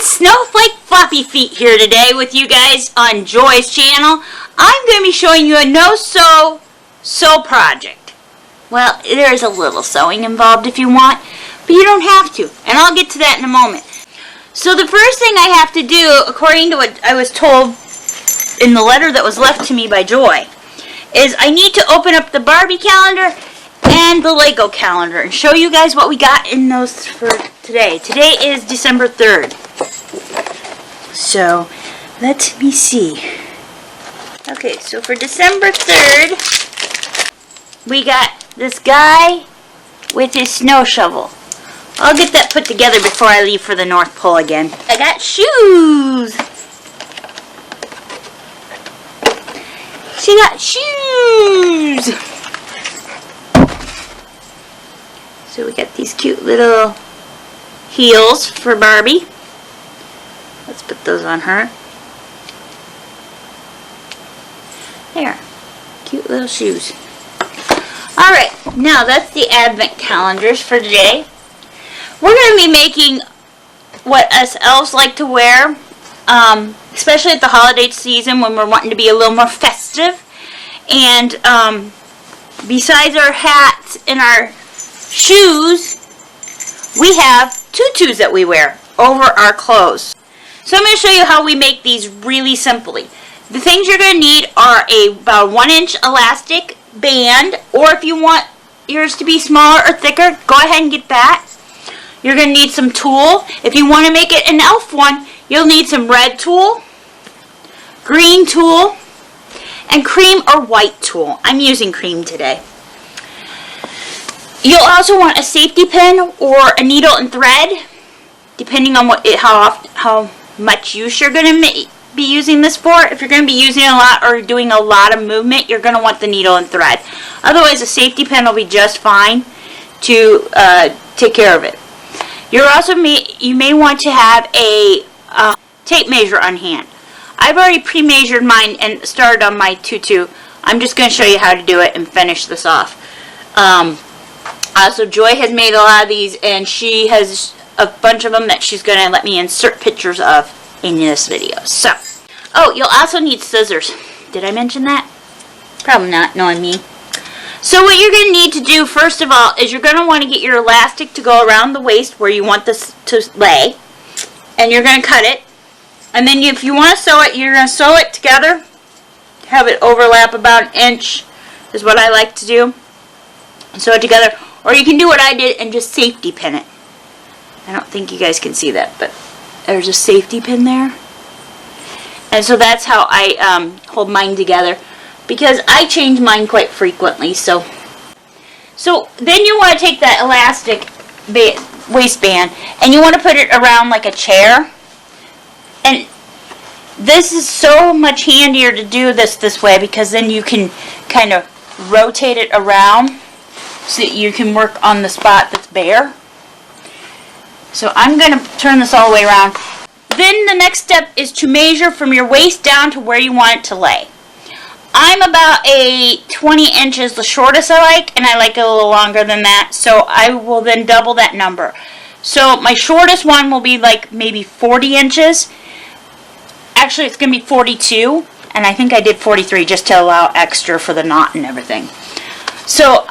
Snowflake Floppy Feet here today with you guys on Joy's channel. I'm going to be showing you a no-sew project. Well, there's a little sewing involved if you want, but you don't have to, and I'll get to that in a moment. So the first thing I have to do, according to what I was told in the letter that was left to me by Joy, is I need to open up the Barbie calendar and the Lego calendar and show you guys what we got in those for today. Today is December 3rd. So, let me see. Okay, so for December 3rd, we got this guy with his snow shovel. I'll get that put together before I leave for the North Pole again. I got shoes. She got shoes. So we got these cute little heels for Barbie. Let's put those on her. There. Cute little shoes. Alright, now that's the advent calendars for today. We're going to be making what us elves like to wear, especially at the holiday season when we're wanting to be a little more festive. And besides our hats and our shoes, we have tutus that we wear over our clothes. So I'm going to show you how we make these really simply. The things you're going to need are about a 1-inch elastic band, or if you want yours to be smaller or thicker, go ahead and get that. You're going to need some tulle. If you want to make it an elf one, you'll need some red tulle, green tulle, and cream or white tulle. I'm using cream today. You'll also want a safety pin or a needle and thread, depending on how much use you're going to be using this for. If you're going to be using a lot or doing a lot of movement, you're going to want the needle and thread. Otherwise, a safety pin will be just fine to take care of it. You may want to have a tape measure on hand. I've already pre-measured mine and started on my tutu. I'm just going to show you how to do it and finish this off. So Joy has made a lot of these, and she has a bunch of them that she's going to let me insert pictures of in this video. So, oh, you'll also need scissors. Did I mention that? Probably not, knowing me. So what you're going to need to do, first of all, is you're going to want to get your elastic to go around the waist where you want this to lay. And you're going to cut it. And then if you want to sew it, you're going to sew it together. Have it overlap about 1 inch is what I like to do. Sew it together. Or you can do what I did and just safety pin it. I don't think you guys can see that, but there's a safety pin there. And so that's how I hold mine together, because I change mine quite frequently. So then you want to take that elastic waistband and you want to put it around like a chair. And this is so much handier to do this way, because then you can kind of rotate it around so that you can work on the spot that's bare. So I'm going to turn this all the way around. Then the next step is to measure from your waist down to where you want it to lay. I'm about 20 inches the shortest I like, and I like it a little longer than that, so I will then double that number. So my shortest one will be like maybe 40 inches. Actually, it's going to be 42, and I think I did 43 just to allow extra for the knot and everything. So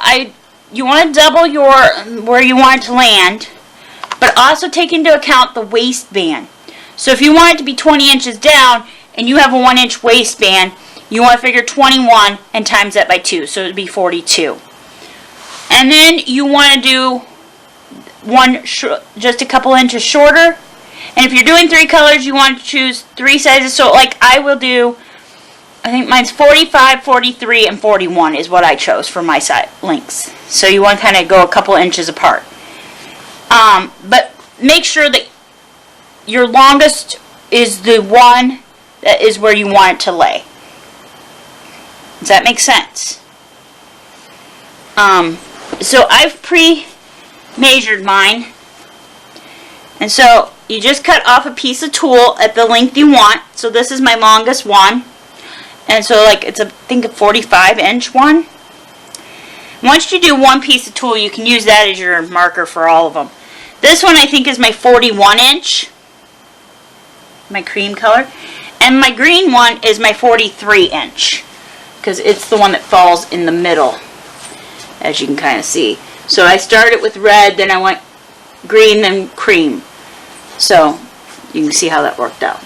you want to double where you want it to land, but also take into account the waistband. So if you want it to be 20 inches down and you have a 1-inch waistband, you want to figure 21 and times that by 2, so it would be 42. And then you want to do one just a couple inches shorter. And if you're doing 3 colors, you want to choose 3 sizes. So like I will do, I think mine's 45, 43, and 41 is what I chose for my lengths. So you want to kind of go a couple inches apart. But make sure that your longest is the one that is where you want it to lay. Does that make sense? So I've pre-measured mine. And so you just cut off a piece of tulle at the length you want. So this is my longest one. And so like it's I think a 45-inch one. Once you do one piece of tulle, you can use that as your marker for all of them. This one I think is my 41-inch. my cream color. And my green one is my 43 inch. Because it's the one that falls in the middle, as you can kind of see. So I started with red, then I went green, then cream. So you can see how that worked out.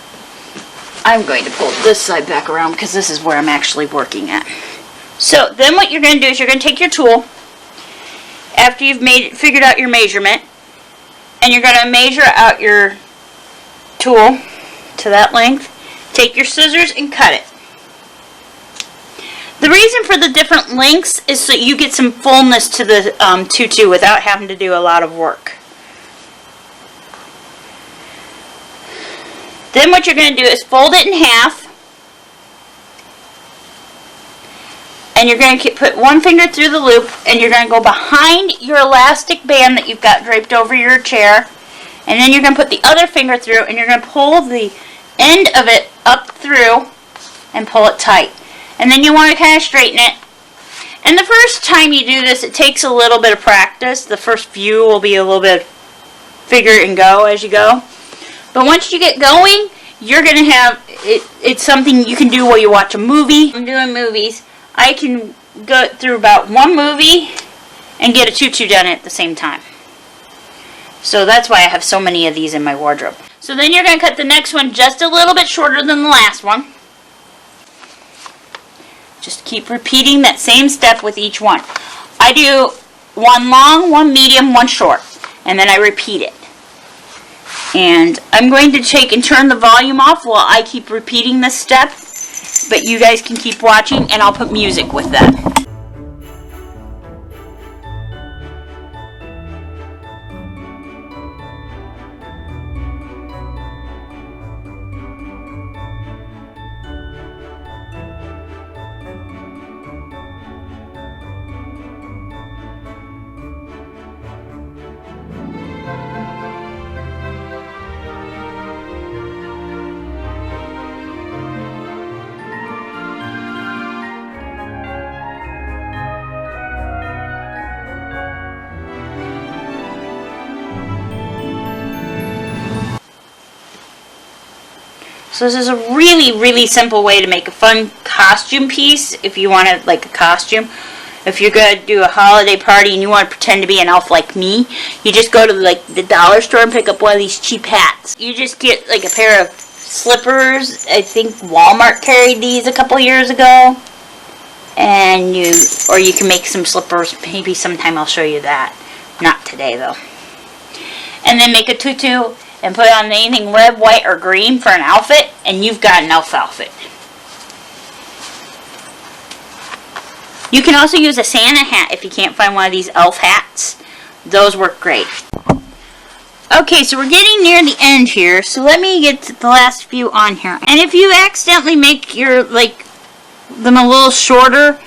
I'm going to pull this side back around because this is where I'm actually working at. So then what you're going to do is you're going to take your tool after you've figured out your measurement, and you're going to measure out your tool to that length. Take your scissors and cut it. The reason for the different lengths is so you get some fullness to the tutu without having to do a lot of work. Then what you're going to do is fold it in half, and you're going to put one finger through the loop, and you're going to go behind your elastic band that you've got draped over your chair, and then you're going to put the other finger through, and you're going to pull the end of it up through and pull it tight. And then you want to kind of straighten it. And the first time you do this, it takes a little bit of practice. The first few will be a little bit figure and go as you go. But once you get going, you're going to have, it's something you can do while you watch a movie. I'm doing movies. I can go through about one movie and get a tutu done at the same time. So that's why I have so many of these in my wardrobe. So then you're going to cut the next one just a little bit shorter than the last one. Just keep repeating that same step with each one. I do one long, one medium, one short, and then I repeat it. And I'm going to take and turn the volume off while I keep repeating this step, but you guys can keep watching, and I'll put music with that. So this is a really, really simple way to make a fun costume piece if you want it like a costume. If you're going to do a holiday party and you want to pretend to be an elf like me, you just go to like the dollar store and pick up one of these cheap hats. You just get like a pair of slippers. I think Walmart carried these a couple years ago. And you can make some slippers. Maybe sometime I'll show you that. Not today though. And then make a tutu and put on anything red, white, or green for an outfit, and you've got an elf outfit. You can also use a Santa hat if you can't find one of these elf hats. Those work great. Okay, so we're getting near the end here, so let me get to the last few on here. And if you accidentally make your, them a little shorter,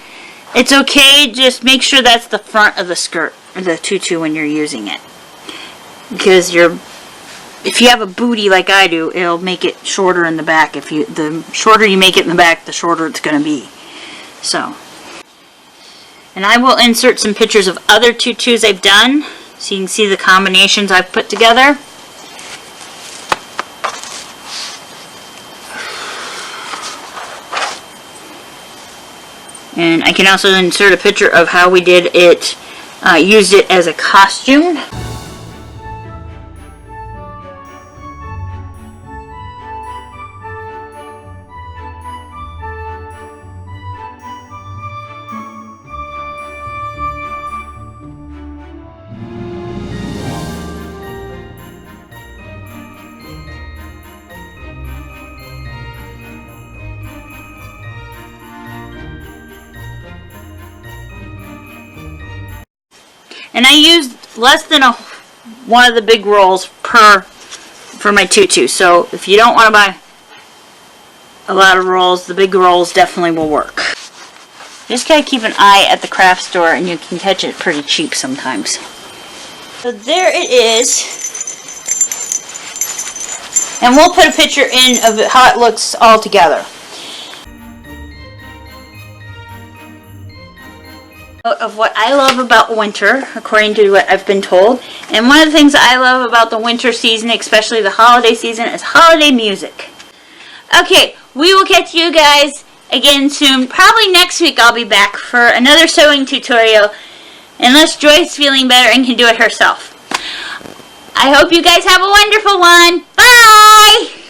it's okay, just make sure that's the front of the skirt, or the tutu when you're using it. Because if you have a booty like I do, it'll make it shorter in the back. The shorter you make it in the back, the shorter it's going to be. So, and I will insert some pictures of other tutus I've done, so you can see the combinations I've put together. And I can also insert a picture of how we did it, used it as a costume. And I used less than one of the big rolls for my tutu. So if you don't want to buy a lot of rolls, the big rolls definitely will work. You just gotta keep an eye at the craft store, and you can catch it pretty cheap sometimes. So there it is. And we'll put a picture in of how it looks all together. Of what I love about winter, according to what I've been told. And one of the things I love about the winter season, especially the holiday season, is holiday music. Okay, we will catch you guys again soon. Probably next week I'll be back for another sewing tutorial, unless Joy's feeling better and can do it herself. I hope you guys have a wonderful one. Bye!